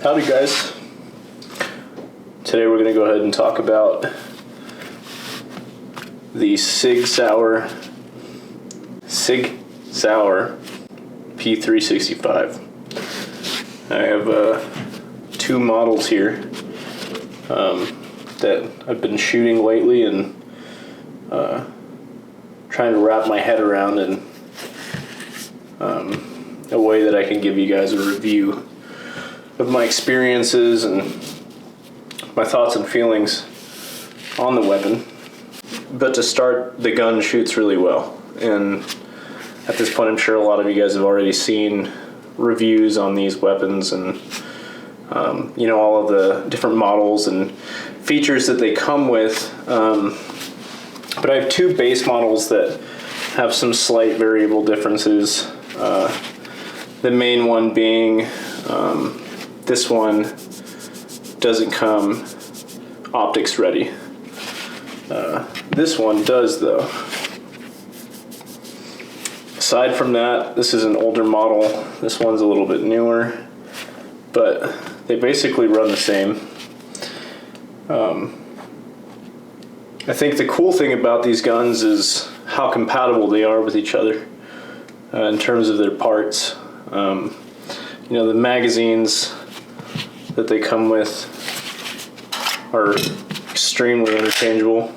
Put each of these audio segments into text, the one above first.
Howdy guys. Today we're going to go ahead and talk about the SIG Sauer P365. I have two models here that I've been shooting lately and trying to wrap my head around in a way that I can give you guys a review of my experiences and my thoughts and feelings on the weapon. But to start, the gun shoots really well, and at this point I'm sure a lot of you guys have already seen reviews on these weapons and you know, all of the different models and features that they come with. But I have two base models that have some slight variable differences. The main one being this one doesn't come optics ready. This one does though. Aside from that, this is an older model. This one's a little bit newer, but they basically run the same. I think the cool thing about these guns is how compatible they are with each other in terms of their parts. You know, the magazines that they come with are extremely interchangeable.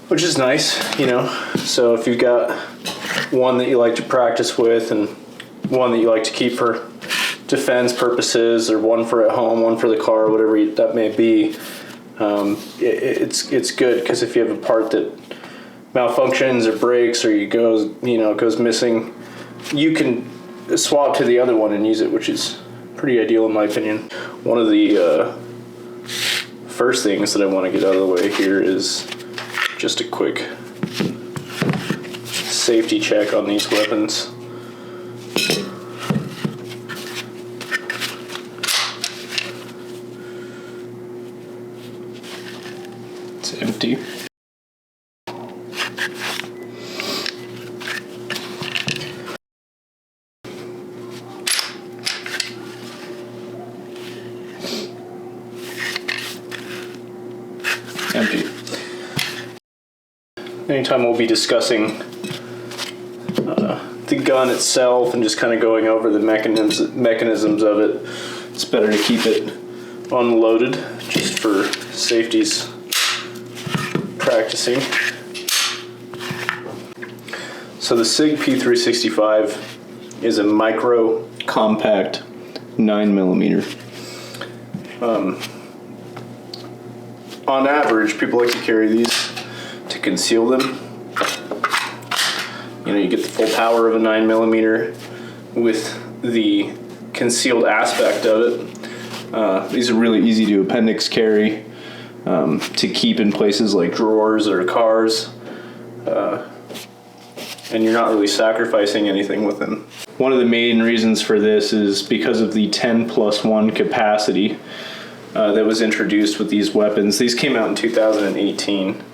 Which is nice, you know. So if you've got one that you like to practice with and one that you like to keep for defense purposes, or one for at home, one for the car, whatever that may be, it's good, because if you have a part that malfunctions or breaks or goes missing, you can swap to the other one and use it, which is pretty ideal in my opinion. One of the first things that I want to get out of the way here is just a quick safety check on these weapons. It's empty. Empty. Anytime we'll be discussing the gun itself and just kind of going over the mechanisms of it, it's better to keep it unloaded just for safety's practicing. So the SIG P365 is a micro compact 9mm. On average, people like to carry these to conceal them. You know, you get the full power of a 9mm with the concealed aspect of it. These are really easy to appendix carry, to keep in places like drawers or cars, and you're not really sacrificing anything with them. One of the main reasons for this is because of the 10+1 capacity that was introduced with these weapons. These came out in 2018,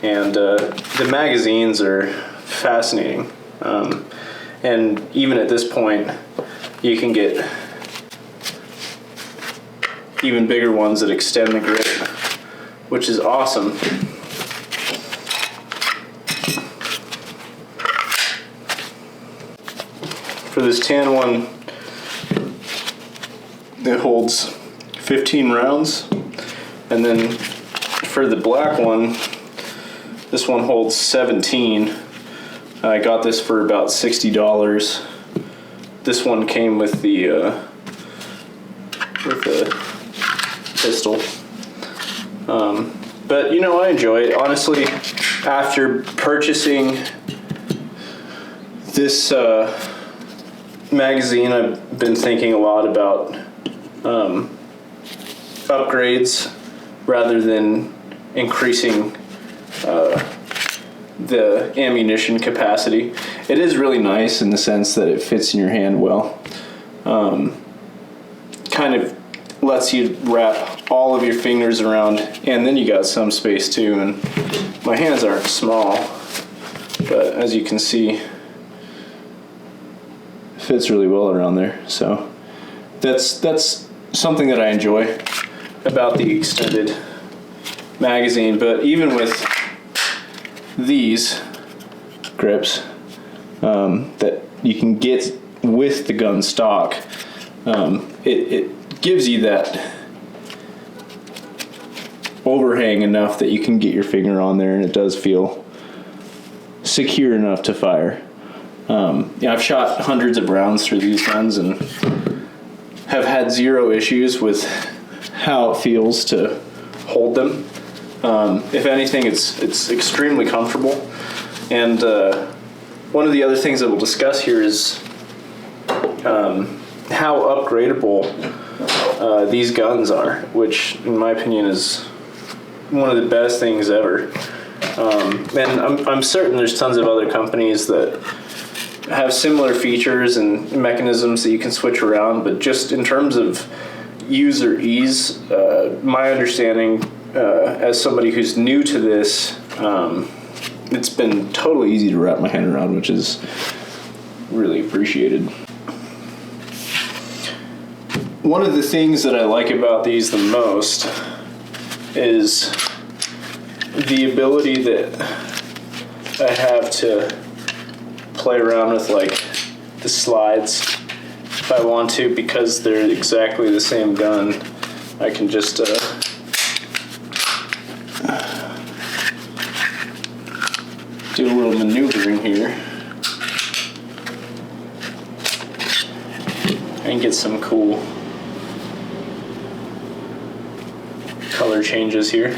and the magazines are fascinating. And even at this point, you can get even bigger ones that extend the grip, which is awesome. For this tan one, it holds 15 rounds, and then for the black one, this one holds 17. I got this for about $60. This one came with the pistol, but you know, I enjoy it honestly. After purchasing this magazine, I've been thinking a lot about upgrades rather than increasing the ammunition capacity. It is really nice in the sense that it fits in your hand well. Kind of lets you wrap all of your fingers around, and then you got some space too. And my hands aren't small, but as you can see, fits really well around there. So that's something that I enjoy about the extended magazine. But even with these grips that you can get with the gun stock, it gives you that overhang enough that you can get your finger on there, and it does feel secure enough to fire. I've shot hundreds of rounds through these guns and have had zero issues with how it feels to hold them. If anything, it's extremely comfortable. And one of the other things that we'll discuss here is how upgradable these guns are, which in my opinion is one of the best things ever. And I'm certain there's tons of other companies that have similar features and mechanisms that you can switch around, but just in terms of user ease, my understanding as somebody who's new to this, it's been totally easy to wrap my hand around, which is really appreciated. One of the things that I like about these the most is the ability that I have to play around with like the slides if I want to, because they're exactly the same gun. I can just do a little maneuvering here and get some cool color changes here.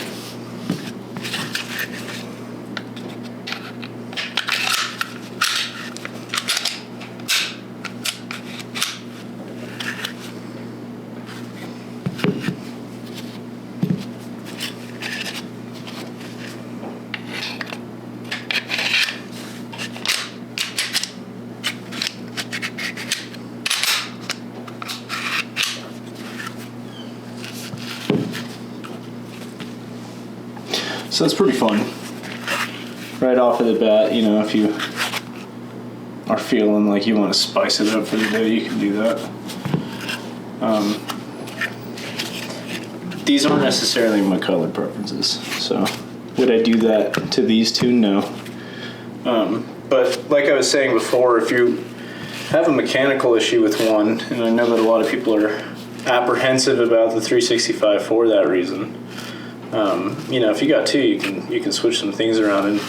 So it's pretty fun. Right off of the bat, you know, if you are feeling like you want to spice it up for the day, you can do that. These aren't necessarily my color preferences, so would I do that to these two? No. But like I was saying before, if you have a mechanical issue with one, and I know that a lot of people are apprehensive about the 365 for that reason, you know, if you got two, you can switch some things around. And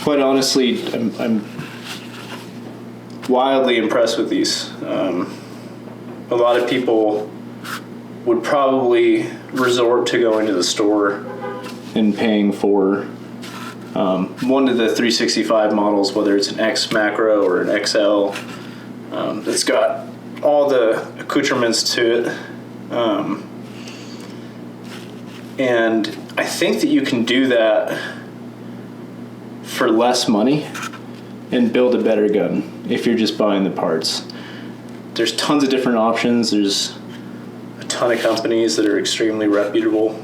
quite honestly, I'm wildly impressed with these. A lot of people would probably resort to going to the store and paying for one of the 365 models, whether it's an X macro or an XL, that's got all the accoutrements to it. And I think that you can do that for less money and build a better gun if you're just buying the parts. There's tons of different options. There's a ton of companies that are extremely reputable.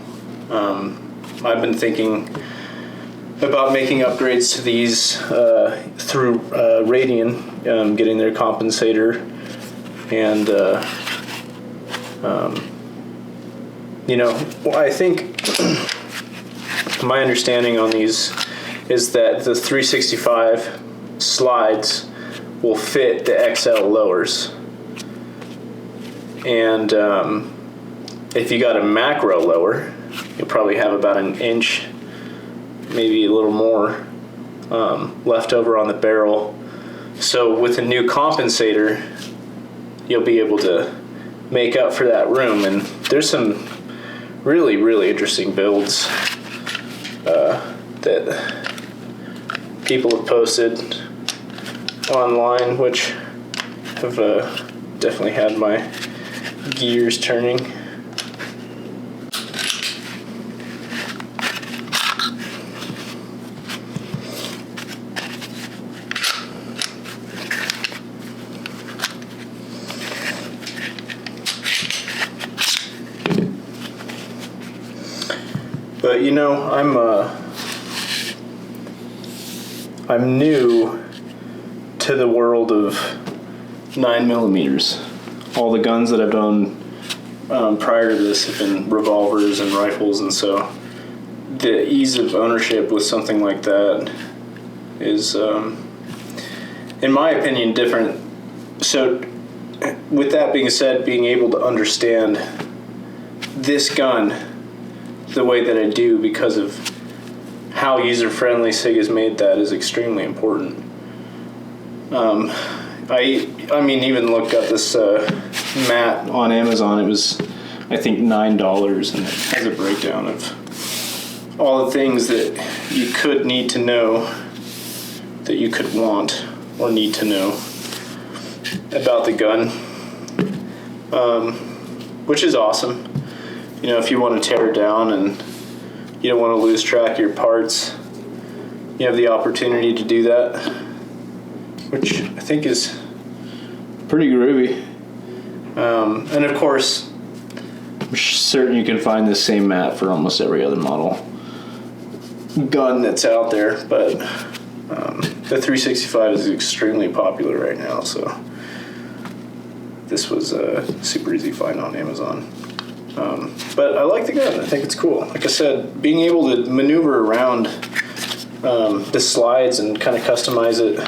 I've been thinking about making upgrades to these through Radian, getting their compensator, and you know, I think my understanding on these is that the 365 slides will fit the XL lowers. And if you got a macro lower, you'll probably have about an inch, maybe a little more, left over on the barrel. So with a new compensator, you'll be able to make up for that room. And there's some really, really interesting builds that people have posted online, which have definitely had my gears turning. But you know, I'm new to the world of 9mm. All the guns that I've done prior to this have been revolvers and rifles, and so the ease of ownership with something like that is, in my opinion, different. So with that being said, being able to understand this gun the way that I do because of how user-friendly SIG has made that is extremely important. I mean, even looked at this mat on Amazon. It was, I think, $9, and it has a breakdown of all the things that you could need to know, that you could want or need to know about the gun, which is awesome. You know, if you want to tear it down and you don't want to lose track of your parts, you have the opportunity to do that, which I think is pretty groovy. And of course, I'm certain you can find the same mat for almost every other model gun that's out there, but the 365 is extremely popular right now, so this was a super easy find on Amazon. But I like the gun. I think it's cool. Like I said, being able to maneuver around the slides and kind of customize it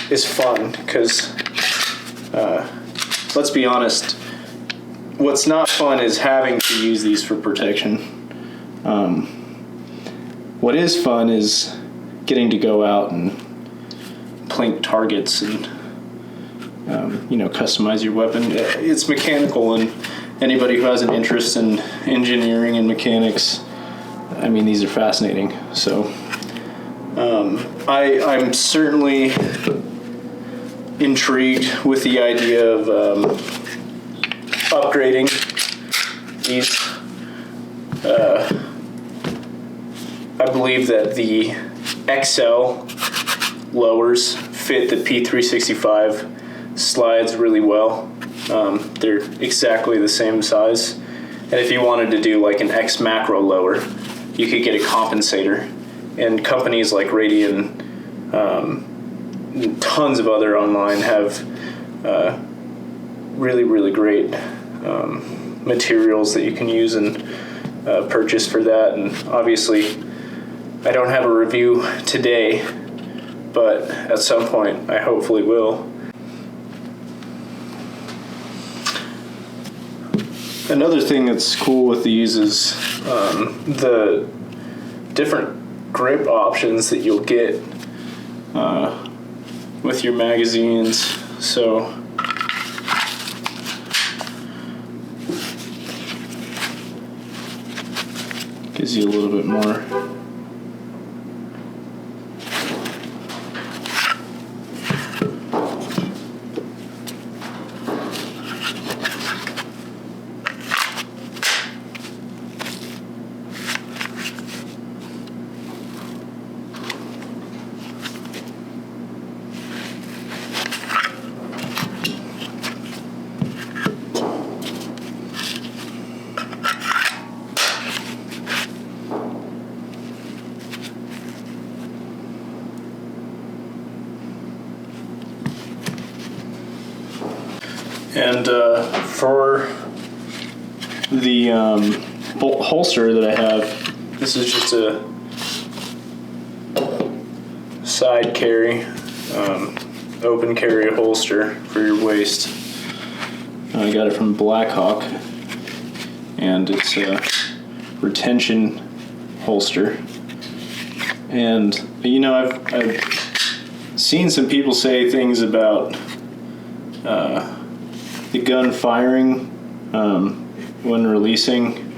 is fun, because let's be honest, what's not fun is having to use these for protection. What is fun is getting to go out and plink targets and customize your weapon. It's mechanical, and anybody who has an interest in engineering and mechanics, I mean, these are fascinating. So I'm certainly intrigued with the idea of upgrading these. I believe that the XL lowers fit the P365 slides really well. They're exactly the same size, and if you wanted to do like an X macro lower, you could get a compensator, and companies like Radian, tons of other online have really great materials that you can use and purchase for that. And obviously I don't have a review today, but at some point I hopefully will. Another thing that's cool with these is the different grip options that you'll get with your magazines. So gives you a little bit more And for the holster that I have, this is just a side carry, open carry holster for your waist. I got it from Blackhawk, and it's a retention holster. And you know, I've seen some people say things about the gun firing when releasing,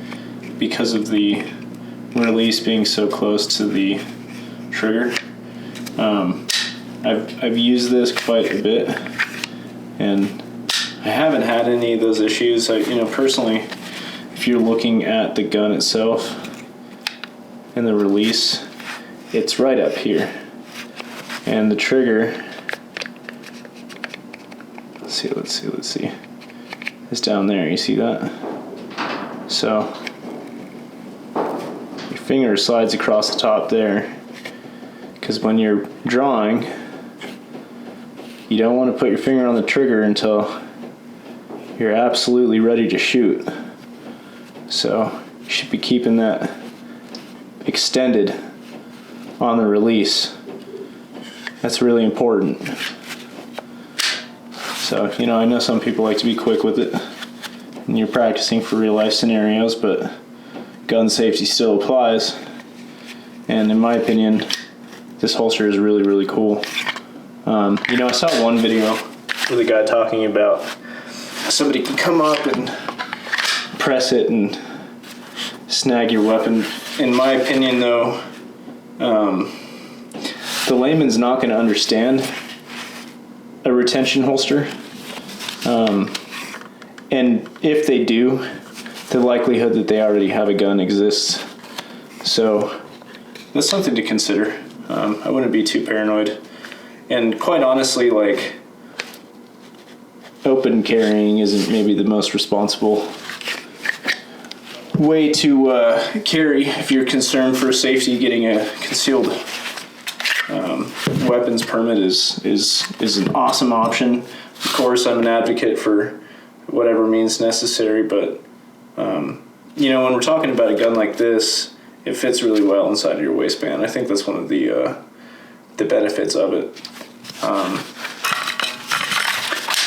because of the release being so close to the trigger. I've used this quite a bit, and I haven't had any of those issues. Personally, if you're looking at the gun itself and the release, it's right up here, and the trigger, let's see, it's down there. You see that? So your finger slides across the top there, because when you're drawing, you don't want to put your finger on the trigger until you're absolutely ready to shoot. So you should be keeping that extended on the release. That's really important. So, you know, I know some people like to be quick with it and you're practicing for real life scenarios, but gun safety still applies. And in my opinion, this holster is really, really cool. You know, I saw one video with a guy talking about somebody can come up and press it and snag your weapon. In my opinion, though, the layman's not going to understand a retention holster. And if they do, the likelihood that they already have a gun exists. So that's something to consider. I wouldn't be too paranoid. And quite honestly, like, open carrying isn't maybe the most responsible way to carry if you're concerned for safety. Getting a concealed weapons permit is an awesome option. Of course, I'm an advocate for whatever means necessary, but you know, when we're talking about a gun like this, it fits really well inside of your waistband. I think that's one of the benefits of it.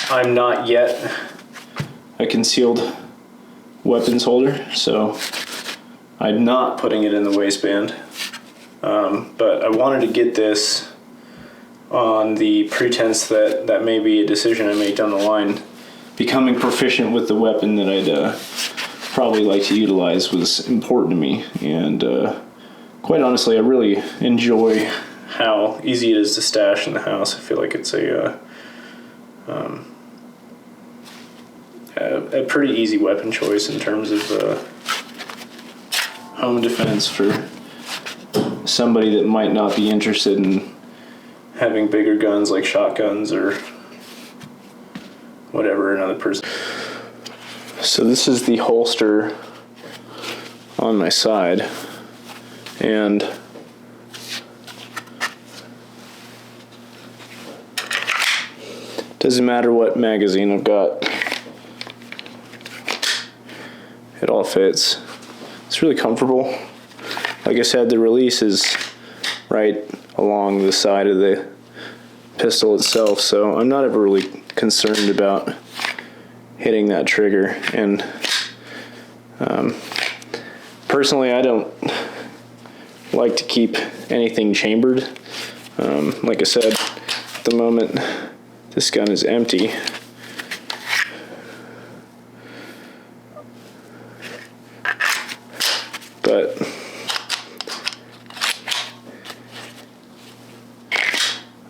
I'm not yet a concealed weapons holder, so I'm not putting it in the waistband. But I wanted to get this on the pretense that may be a decision I make down the line. Becoming proficient with the weapon that I'd probably like to utilize was important to me, and quite honestly, I really enjoy how easy it is to stash in the house. I feel like it's a pretty easy weapon choice in terms of home defense for somebody that might not be interested in having bigger guns like shotguns or whatever another person. So this is the holster on my side, and doesn't matter what magazine I've got, it all fits. It's really comfortable. Like I said, the release is right along the side of the pistol itself, so I'm not ever really concerned about hitting that trigger. And personally, I don't like to keep anything chambered. Like I said, at the moment this gun is empty. But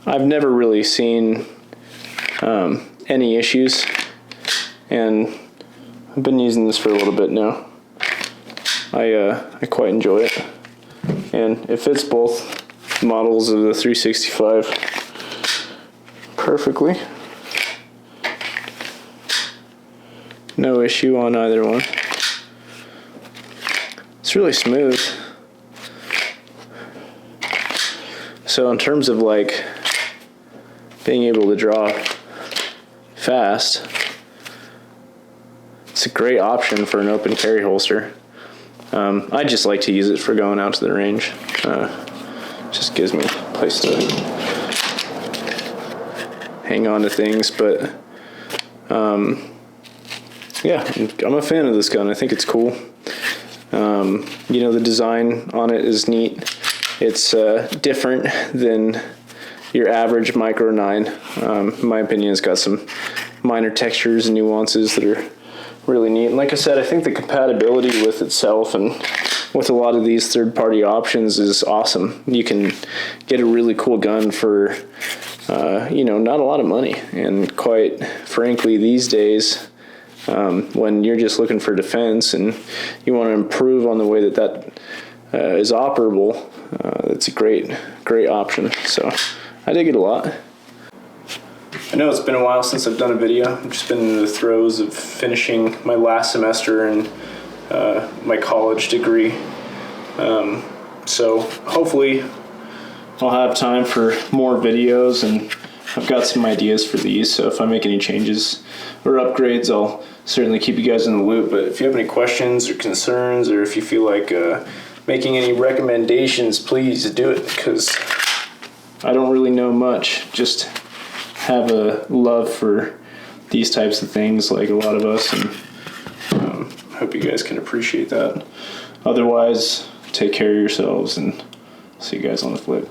I've never really seen any issues, and I've been using this for a little bit now. I quite enjoy it, and it fits both models of the 365 perfectly. No issue on either one. It's really smooth. So in terms of like being able to draw fast, it's a great option for an open carry holster. I just like to use it for going out to the range. Just gives me a place to hang on to things, but yeah, I'm a fan of this gun. I think it's cool. You know, the design on it is neat. It's different than your average Micro 9. In my opinion, it's got some minor textures and nuances that are really neat. And like I said, I think the compatibility with itself and with a lot of these third-party options is awesome. You can get a really cool gun for, you know, not a lot of money. And quite frankly, these days, when you're just looking for defense and you want to improve on the way that is operable, it's a great option. So I dig it a lot. I know it's been a while since I've done a video. I've just been in the throes of finishing my last semester in my college degree. So hopefully I'll have time for more videos, and I've got some ideas for these, so if I make any changes or upgrades, I'll certainly keep you guys in the loop. But if you have any questions or concerns, or if you feel like making any recommendations, please do it, because I don't really know much. Just have a love for these types of things, like a lot of us, and I hope you guys can appreciate that. Otherwise, take care of yourselves, and see you guys on the flip.